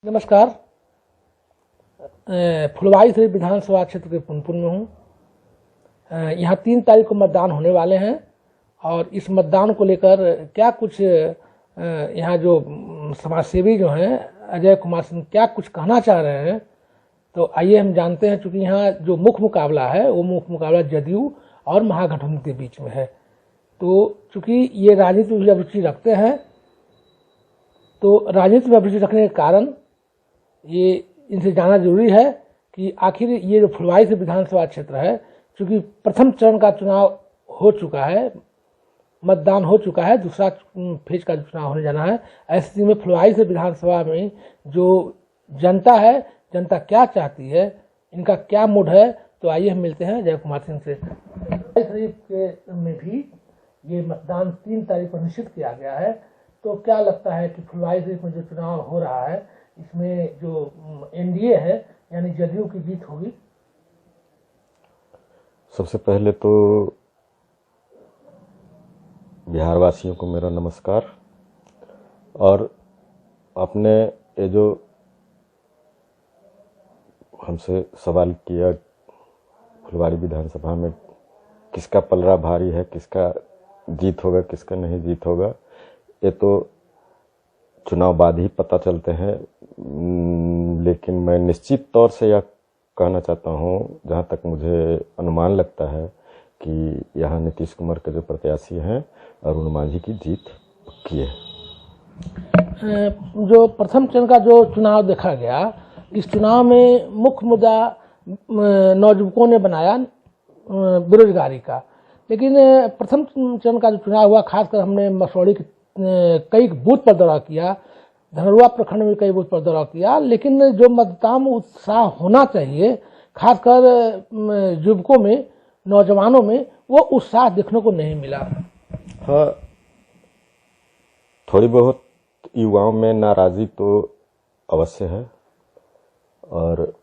नमस्कार। फुलवारी शरीफ विधानसभा क्षेत्र के पुनपुन में हूँ। यहाँ 3 तारीख को मतदान होने वाले हैं और इस मतदान को लेकर क्या कुछ यहाँ जो समाजसेवी जो हैं अजय कुमार सिंह क्या कुछ कहना चाह रहे हैं, तो आइए हम जानते हैं। चूँकि यहाँ जो मुख्य मुकाबला है वो मुख्य मुकाबला जदयू और महागठबंधन के बीच में है, तो चूँकि ये राजनीति में अभिरुचि रखते हैं, तो राजनीति में अभिरुचि रखने के कारण ये इनसे जानना जरूरी है कि आखिर ये जो फुलवारी से विधानसभा क्षेत्र है, चूँकि प्रथम चरण का चुनाव हो चुका है, मतदान हो चुका है, दूसरा फेज का चुनाव होने जाना है। ऐसी स्थिति में फुलवारी से विधानसभा में जो जनता है, जनता क्या चाहती है, इनका क्या मूड है, तो आइए हम मिलते हैं अजय कुमार सिंह से। शरीफ के में भी ये मतदान 3 तारीख को निश्चित किया गया है, तो क्या लगता है कि फुलवारी शरीफ में जो चुनाव हो रहा है इसमें जो एनडीए है यानी जदयू की जीत होगी? सबसे पहले तो बिहार वासियों को मेरा नमस्कार। और आपने ये जो हमसे सवाल किया फुलवारी विधानसभा में किसका पलड़ा भारी है, किसका जीत होगा, किसका नहीं जीत होगा, ये तो चुनाव बाद ही पता चलते हैं। लेकिन मैं निश्चित तौर से यह कहना चाहता हूँ, जहाँ तक मुझे अनुमान लगता है कि यहाँ नीतीश कुमार के जो प्रत्याशी हैं अरुण मांझी की जीत पक्की है। जो प्रथम चरण का जो चुनाव देखा गया, इस चुनाव में मुख्य मुद्दा नौजुवकों ने बनाया बेरोजगारी का, लेकिन प्रथम चरण का जो चुनाव हुआ, खासकर हमने मसौड़ी के कई बूथ पर दौरा किया, धनरुआ प्रखंड में कई बूथ पर दौरा किया, लेकिन जो मतदान में उत्साह होना चाहिए, खासकर युवकों में, नौजवानों में, वो उत्साह देखने को नहीं मिला। हाँ, थोड़ी बहुत युवाओं में नाराजगी तो अवश्य है, और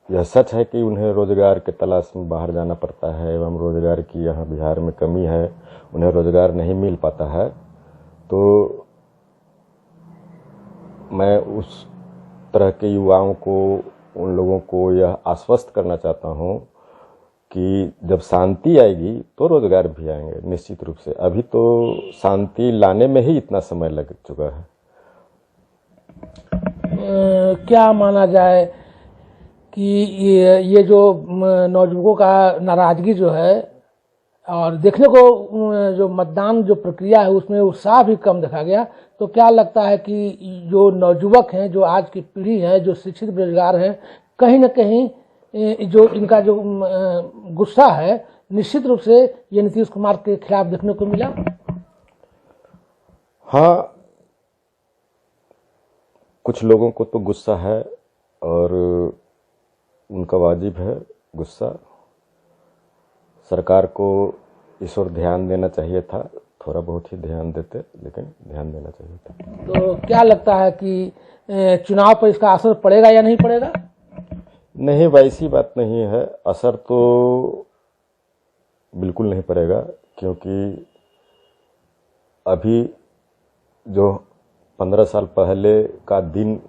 यह सच है कि उन्हें रोजगार के तलाश में बाहर जाना पड़ता है एवं रोजगार की यहाँ बिहार में कमी है, उन्हें रोजगार नहीं मिल पाता है। तो मैं उस तरह के युवाओं को, उन लोगों को यह आश्वस्त करना चाहता हूँ कि जब शांति आएगी तो रोजगार भी आएंगे निश्चित रूप से। अभी तो शांति लाने में ही इतना समय लग चुका है। क्या माना जाए कि ये जो नौजुवकों का नाराजगी जो है, और देखने को जो मतदान जो प्रक्रिया है उसमें उत्साह भी कम देखा गया, तो क्या लगता है कि जो नौजुवक हैं, जो आज की पीढ़ी है, जो शिक्षित बेरोजगार हैं, कहीं न कहीं जो इनका जो गुस्सा है, निश्चित रूप से ये नीतीश कुमार के खिलाफ देखने को मिला? हाँ, कुछ लोगों को तो गुस्सा है और उनका वाजिब है गुस्सा। सरकार को इस ओर ध्यान देना चाहिए था, थोड़ा बहुत ही ध्यान देते, लेकिन ध्यान देना चाहिए था। तो क्या लगता है कि चुनाव पर इसका असर पड़ेगा या नहीं पड़ेगा? नहीं, वैसी बात नहीं है, असर तो बिल्कुल नहीं पड़ेगा, क्योंकि अभी जो 15 साल पहले का दिन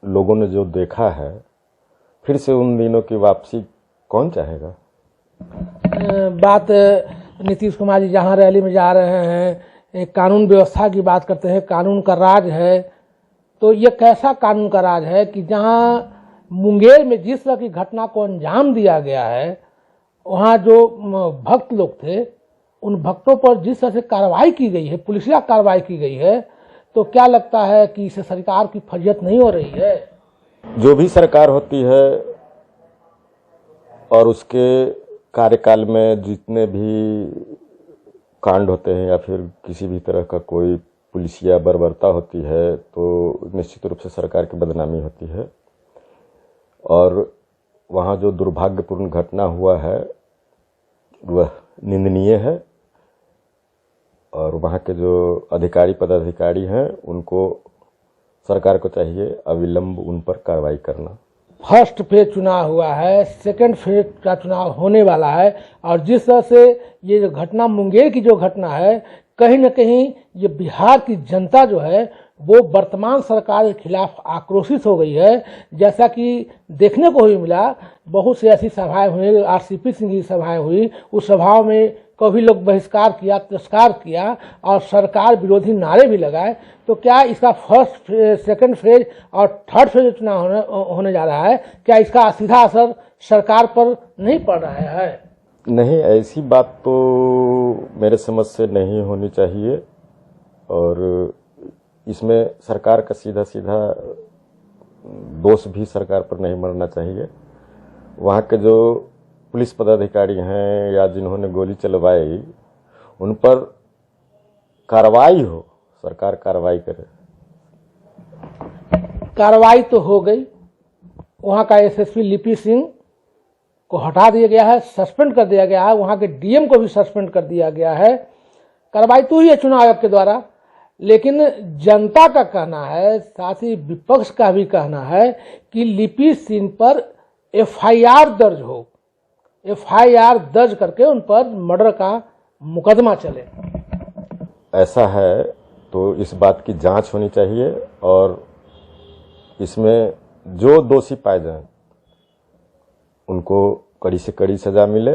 लोगों ने जो देखा है, फिर से उन दिनों की वापसी कौन चाहेगा? बात नीतीश कुमार जी जहाँ रैली में जा रहे हैं, कानून व्यवस्था की बात करते हैं, कानून का राज है, तो ये कैसा कानून का राज है कि जहाँ मुंगेर में जिस तरह की घटना को अंजाम दिया गया है, वहाँ जो भक्त लोग थे, उन भक्तों पर जिस तरह से कार्रवाई की गई है, पुलिसिया कार्रवाई की गई है, तो क्या लगता है कि इससे सरकार की फर्जियत नहीं हो रही है? जो भी सरकार होती है और उसके कार्यकाल में जितने भी कांड होते हैं या फिर किसी भी तरह का कोई पुलिसिया बर्बरता होती है, तो निश्चित रूप से सरकार की बदनामी होती है। और वहाँ जो दुर्भाग्यपूर्ण घटना हुआ है वह निंदनीय है, और वहाँ के जो अधिकारी पदाधिकारी हैं उनको, सरकार को चाहिए अविलंब उन पर कार्रवाई करना। फर्स्ट फेज चुनाव हुआ है, सेकंड फेज का चुनाव होने वाला है, और जिस तरह से ये जो घटना मुंगेर की जो घटना है, कहीं न कहीं ये बिहार की जनता जो है वो वर्तमान सरकार के खिलाफ आक्रोशित हो गई है। जैसा कि देखने को भी मिला, बहुत सी ऐसी सभाएं हुई, आरसीपी सिंह की सभाएं हुई, उस सभाओं में कभी लोग बहिष्कार किया, तिरस्कार किया और सरकार विरोधी नारे भी लगाए। तो क्या इसका फर्स्ट, सेकंड फेज और थर्ड फेज चुनाव होने जा रहा है, क्या इसका सीधा असर सरकार पर नहीं पड़ रहा है? नहीं, ऐसी बात तो मेरे समझ से नहीं होनी चाहिए और इसमें सरकार का सीधा सीधा दोष भी सरकार पर नहीं मरना चाहिए। वहाँ के जो पुलिस पदाधिकारी हैं या जिन्होंने गोली चलवाई, उन पर कार्रवाई हो, सरकार कार्रवाई करे। कार्रवाई तो हो गई, वहाँ का एसएसपी लिपि सिंह को हटा दिया गया है, सस्पेंड कर दिया गया है, वहाँ के डीएम को भी सस्पेंड कर दिया गया है। कार्रवाई तो हुई है चुनाव आयोग के द्वारा, लेकिन जनता का कहना है, साथ ही विपक्ष का भी कहना है कि लिपि सिंह पर एफआईआर दर्ज हो, एफआईआर दर्ज करके उन पर मर्डर का मुकदमा चले। ऐसा है तो इस बात की जांच होनी चाहिए और इसमें जो दोषी पाए जाएं उनको कड़ी से कड़ी सजा मिले,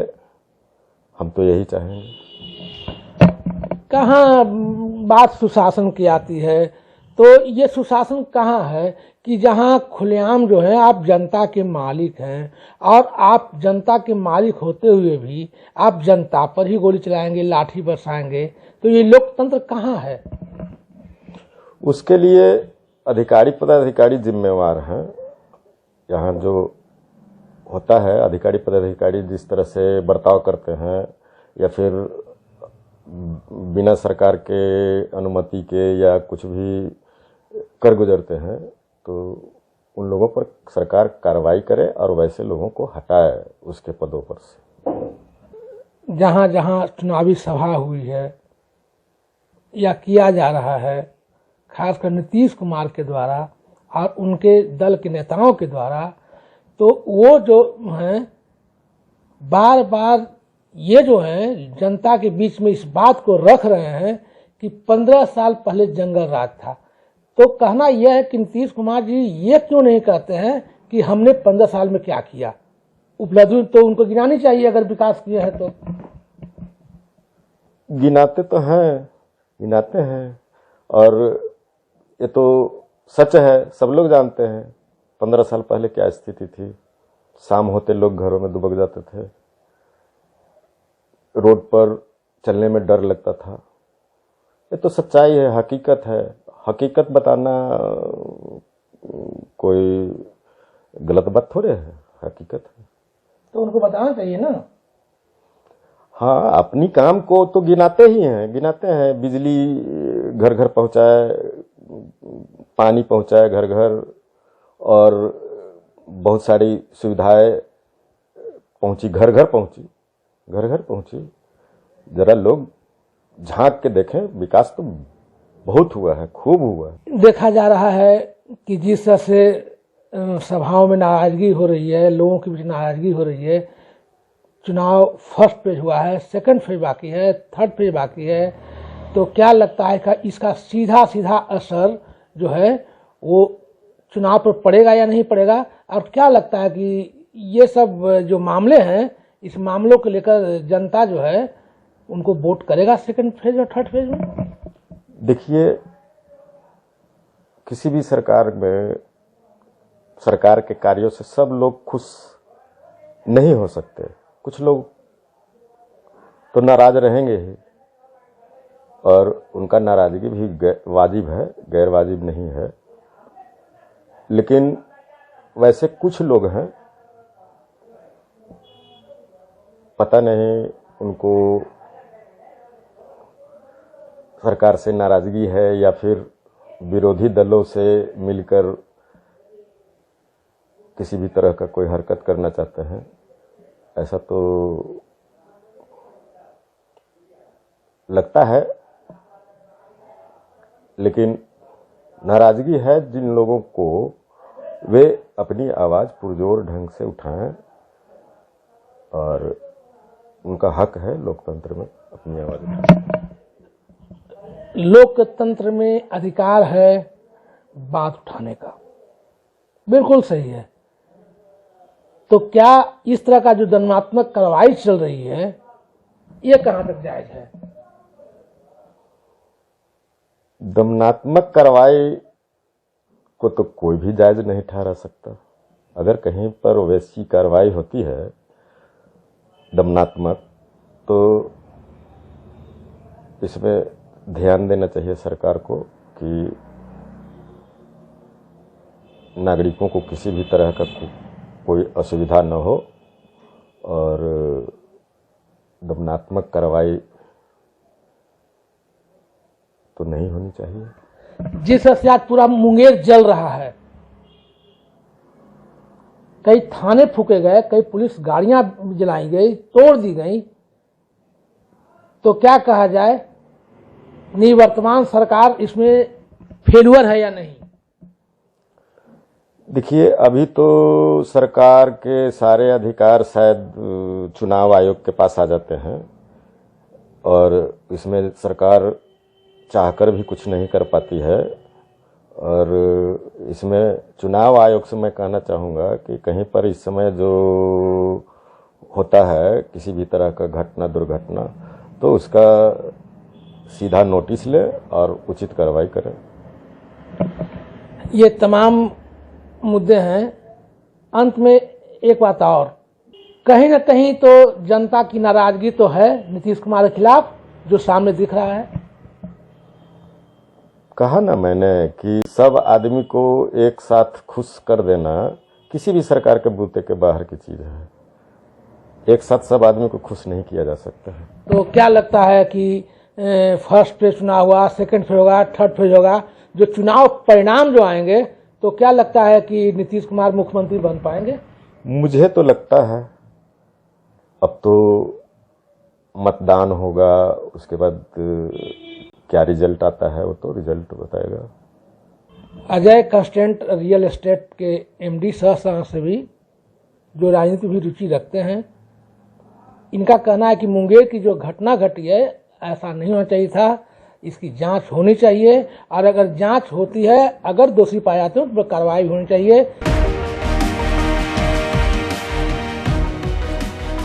हम तो यही चाहेंगे। कहाँ बात सुशासन की आती है, तो ये सुशासन कहाँ है कि जहाँ खुलेआम जो है आप जनता के मालिक हैं और आप जनता के मालिक होते हुए भी आप जनता पर ही गोली चलाएंगे, लाठी बरसाएंगे, तो ये लोकतंत्र कहाँ है? उसके लिए अधिकारी पदाधिकारी जिम्मेवार हैं। यहाँ जो होता है, अधिकारी पदाधिकारी जिस तरह से बर्ताव करते हैं या फिर बिना सरकार के अनुमति के या कुछ भी कर गुजरते हैं, तो उन लोगों पर सरकार कार्रवाई करे और वैसे लोगों को हटाए उसके पदों पर से। जहाँ जहाँ चुनावी सभा हुई है या किया जा रहा है, खासकर नीतीश कुमार के द्वारा और उनके दल के नेताओं के द्वारा, तो वो जो हैं बार बार ये जो है जनता के बीच में इस बात को रख रहे हैं कि 15 साल पहले जंगल राज था। तो कहना यह है कि नीतीश कुमार जी ये क्यों नहीं कहते हैं कि हमने 15 साल में क्या किया? उपलब्धि तो उनको गिनानी चाहिए अगर विकास किया है तो। गिनाते तो हैं, गिनाते हैं और ये तो सच है, सब लोग जानते हैं 15 साल पहले क्या स्थिति थी। शाम होते लोग घरों में दुबक जाते थे, रोड पर चलने में डर लगता था। ये तो सच्चाई है, हकीकत है। हकीकत बताना कोई गलत बात थोड़े है, हकीकत है। तो उनको बताना चाहिए ना। हाँ, अपनी काम को तो गिनाते ही हैं, गिनाते हैं। बिजली घर घर पहुंचाए, पानी पहुंचाए घर घर, और बहुत सारी सुविधाएं पहुंची, घर घर पहुंची, घर घर पहुंची। जरा लोग झांक के देखें, विकास तो बहुत हुआ है, खूब हुआ है। देखा जा रहा है कि जिस तरह से सभाओं में नाराजगी हो रही है, लोगों के बीच नाराजगी हो रही है। चुनाव फर्स्ट फेज हुआ है, सेकंड फेज बाकी है, थर्ड फेज बाकी है। तो क्या लगता है कि इसका सीधा सीधा असर जो है वो चुनाव पर पड़ेगा या नहीं पड़ेगा? और क्या लगता है कि ये सब जो मामले हैं, इस मामलों को लेकर जनता जो है उनको वोट करेगा सेकंड फेज और थर्ड फेज में? देखिए, किसी भी सरकार में सरकार के कार्यों से सब लोग खुश नहीं हो सकते। कुछ लोग तो नाराज रहेंगे ही, और उनका नाराजगी भी वाजिब है, गैर वाजिब नहीं है। लेकिन वैसे कुछ लोग हैं, पता नहीं उनको सरकार से नाराजगी है या फिर विरोधी दलों से मिलकर किसी भी तरह का कोई हरकत करना चाहते हैं। ऐसा तो लगता है, लेकिन नाराजगी है जिन लोगों को, वे अपनी आवाज पुरजोर ढंग से उठाएं, और उनका हक है लोकतंत्र में अपनी आवाज उठाएं। लोकतंत्र में अधिकार है बात उठाने का। बिल्कुल सही है। तो क्या इस तरह का जो दंडात्मक कार्रवाई चल रही है ये कहां तक जायज है? दमनात्मक कार्रवाई को तो कोई भी जायज नहीं ठहरा सकता। अगर कहीं पर वैसी कार्रवाई होती है दमनात्मक, तो इसमें ध्यान देना चाहिए सरकार को कि नागरिकों को किसी भी तरह का कोई असुविधा न हो, और दमनात्मक कार्रवाई तो नहीं होनी चाहिए। जिस तरह से आज पूरा मुंगेर जल रहा है, कई थाने फूके गए, कई पुलिस गाड़ियां जलाई गई, तोड़ दी गई, तो क्या कहा जाए, निवर्तमान सरकार इसमें फेल्यूर है या नहीं? देखिए, अभी तो सरकार के सारे अधिकार शायद चुनाव आयोग के पास आ जाते हैं, और इसमें सरकार चाहकर भी कुछ नहीं कर पाती है। और इसमें चुनाव आयोग से मैं कहना चाहूँगा कि कहीं पर इस समय जो होता है किसी भी तरह का घटना दुर्घटना, तो उसका सीधा नोटिस ले और उचित कार्रवाई करें। ये तमाम मुद्दे हैं। अंत में एक बात और, कहीं न कहीं तो जनता की नाराजगी तो है नीतीश कुमार के खिलाफ, जो सामने दिख रहा है। कहा ना मैंने कि सब आदमी को एक साथ खुश कर देना किसी भी सरकार के बूते के बाहर की चीज है। एक साथ सब आदमी को खुश नहीं किया जा सकता है। तो क्या लगता है कि फर्स्ट फेज चुनाव हुआ, सेकंड फेज होगा, थर्ड फेज होगा, जो चुनाव परिणाम जो आएंगे, तो क्या लगता है कि नीतीश कुमार मुख्यमंत्री बन पाएंगे? मुझे तो लगता है अब तो मतदान होगा, उसके बाद क्या रिजल्ट आता है वो तो रिजल्ट बताएगा। अजय कंस्टेंट रियल एस्टेट के एमडी सह से भी जो राजनीति भी रुचि रखते हैं, इनका कहना है कि मुंगेर की जो घटना घटी है ऐसा नहीं होना चाहिए था, इसकी जांच होनी चाहिए, और अगर जांच होती है, अगर दोषी पाए जाते हैं तो कार्रवाई होनी चाहिए।